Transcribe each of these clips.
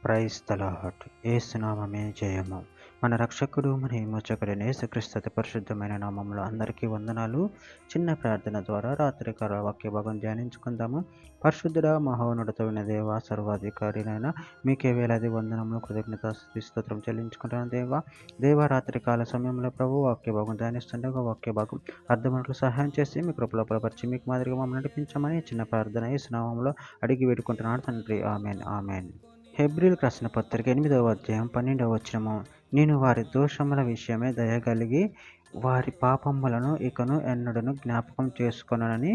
Praise the lord. యేసు నామమే జయము. మన రక్షకుడు మన విమోచకుడైన యేసుక్రీస్తు అతి పరిశుద్ధమైన నామంలో అందరికీ వందనాలు. చిన్న ప్రార్థన ద్వారా రాత్రికాల వాక్య భాగం ధ్యానించుకుందాము. పరిశుద్ధుడా మహోన్నతుడైన దేవ సర్వాధికారినైన మీకే వేలాది వందనములు కృతజ్ఞత స్తోత్రం చెల్లించుకుంటాను దేవ రాత్రికాల సమయంలో ప్రభు వాక్య భాగం ధ్యానిస్తుండగా వాక్య భాగం అర్థమనకు సహాయం చేసి మీ కృపలో బలపరిచి మీకు మాదిరిగా మమ్మల్ని నడిపించమని చిన్న ప్రార్థన యేసు నామంలో అడిగి వేడుకుంటున్నాను తండ్రి. Amen amen. హెబ్రీయులకు రాసిన పత్రిక 8వ అధ్యాయం 12వ వచనము. నేను వారి దోషముల విషయమే దయగలిగి వారి పాపములను ఇకను ఎన్నడను జ్ఞాపకం చేసుకొననని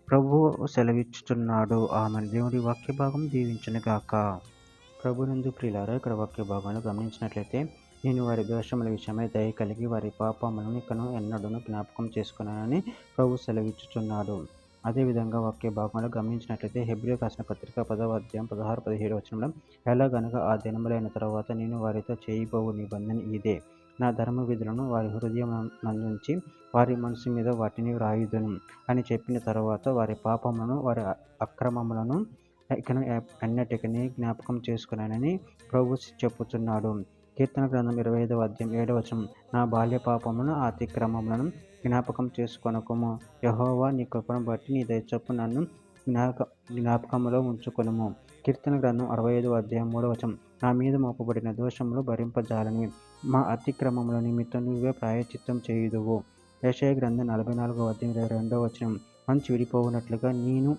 ప్రభువు సెలవిచ్చుచున్నాడు. ఆమెన్. దేవుడి వాక్య భాగం దీవించునుగాక. ప్రభునందు ప్రియులారా, ఇక్కడ వాక్య భాగంలో గమనించినట్లయితే నేను వారి దోషముల విషయమై దయ కలిగి వారి పాపములను ఇకను ఎన్నడను జ్ఞాపకం చేసుకున్నానని ప్రభు సెలవిచ్చుచున్నాడు. అదేవిధంగా వాక్య భాగంలో గమనించినట్లయితే హెబ్రీయులకు రాసిన పత్రిక 10వ అధ్యాయం 16-17 వచనంలో ఎలాగనగా ఆ దినములైన తర్వాత నేను వారితో చేయబోవు నిబంధన ఇదే, నా ధర్మ విధులను వారి హృదయం నందుంచి వారి మనసు మీద వాటిని వ్రాయుదును అని చెప్పిన తర్వాత వారి పాపములను వారి అక్రమములను ఇకను ఎన్నటికీ జ్ఞాపకం చేసుకున్నానని ప్రభు చెప్పుచున్నాడు. కీర్తన గ్రంథం 25వ అధ్యాయం 7వ వచనం. నా బాల్య పాపములను అతిక్రమములను జ్ఞాపకం చేసుకొనకుము. యెహోవా నీ కృపను బట్టి నీ దయ చొప్పున నన్ను జ్ఞాపకములో ఉంచుకొనుము. కీర్తన గ్రంథం 65వ అధ్యాయం 3వ వచనం. నా మీద మోపబడిన దోషములు భరింపజాలని మా అతిక్రమముల నిమిత్తం నువ్వే ప్రాయశ్చిత్తం చేయుదువు. యెషయా గ్రంథం 44వ అధ్యాయం 22వ వచనం. మంచు విడిపోవునట్లుగా నేను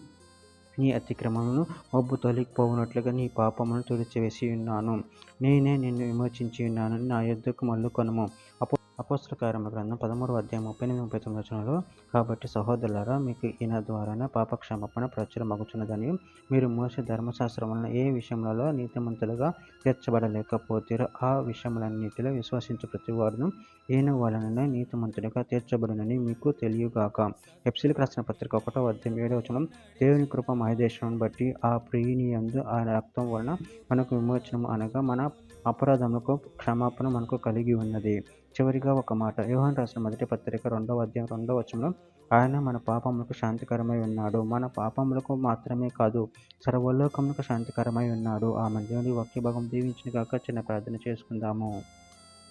నీ అతిక్రమములను మబ్బు తొలగిపోవునట్లుగా నీ పాపములను తుడిచివేసి ఉన్నాను. నేనే నిన్ను విమోచించి ఉన్నాను, నా యొద్దకు మళ్ళుకొనుము. అపోస్తల కార్యముల గ్రంథం 13వ అధ్యాయం 38-39 వచనంలో. కాబట్టి సహోదరులారా, మీకు ఈయన ద్వారానే పాపక్షమాపణ ప్రచురమగుచున్నదని మీరు మోషే ధర్మశాస్త్రములను ఏ విషయములలో నీతిమంతులుగా తీర్చబడలేకపోతారో ఆ విషయములన్నిటిలో విశ్వసించు ప్రతివాడును ఈయన వలననే నీతిమంతులుగా తీర్చబడునని మీకు తెలియగాక. ఎఫెసీయులకు రాసిన పత్రిక 1వ అధ్యాయం 7వ వచనం. దేవుని కృప మహేశ్వరుని బట్టి ఆ ప్రియుని యందు ఆయన రక్తం వలన మనకు విమోచనము అనగా మన అపరాధములకు క్షమాపణ మనకు కలిగి ఉన్నది. చివరిగా ఒక మాట. యోహాను రాసిన మొదటి పత్రిక 2వ అధ్యాయం 2వ వచనంలో ఆయన మన పాపములకు శాంతికరమై ఉన్నాడు. మన పాపములకు మాత్రమే కాదు, సర్వలోకములకు శాంతికరమై ఉన్నాడు. ఆమె. దేవుని వాక్య భాగం దీవించునుగాక. చిన్న ప్రార్థన చేసుకుందాము.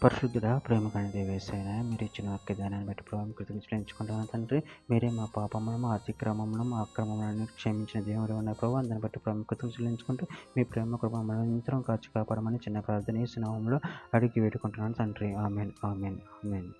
పరిశుద్ధుడా, ప్రేమ కలిగిన దేవ యేసయ్యా, మీరు ఇచ్చిన వాక్యదానాన్ని బట్టి ప్రభు కృతజ్ఞతలు ఎంచుకుంటాను తండ్రి. మీరే మా పాపములను మా అతిక్రమములను మా అక్రమములను క్షమించిన దేవుడు ఉన్న ప్రభు, దాన్ని బట్టి ప్రభు కృతజ్ఞతలు ఎంచుకుంటూ మీ ప్రేమ కృప మనల్ని నిరంతరం కాచి కాపాడమని చిన్న ప్రార్థన యేసు నామములో అడిగి వేడుకుంటున్నాను తండ్రి. Amen amen amen.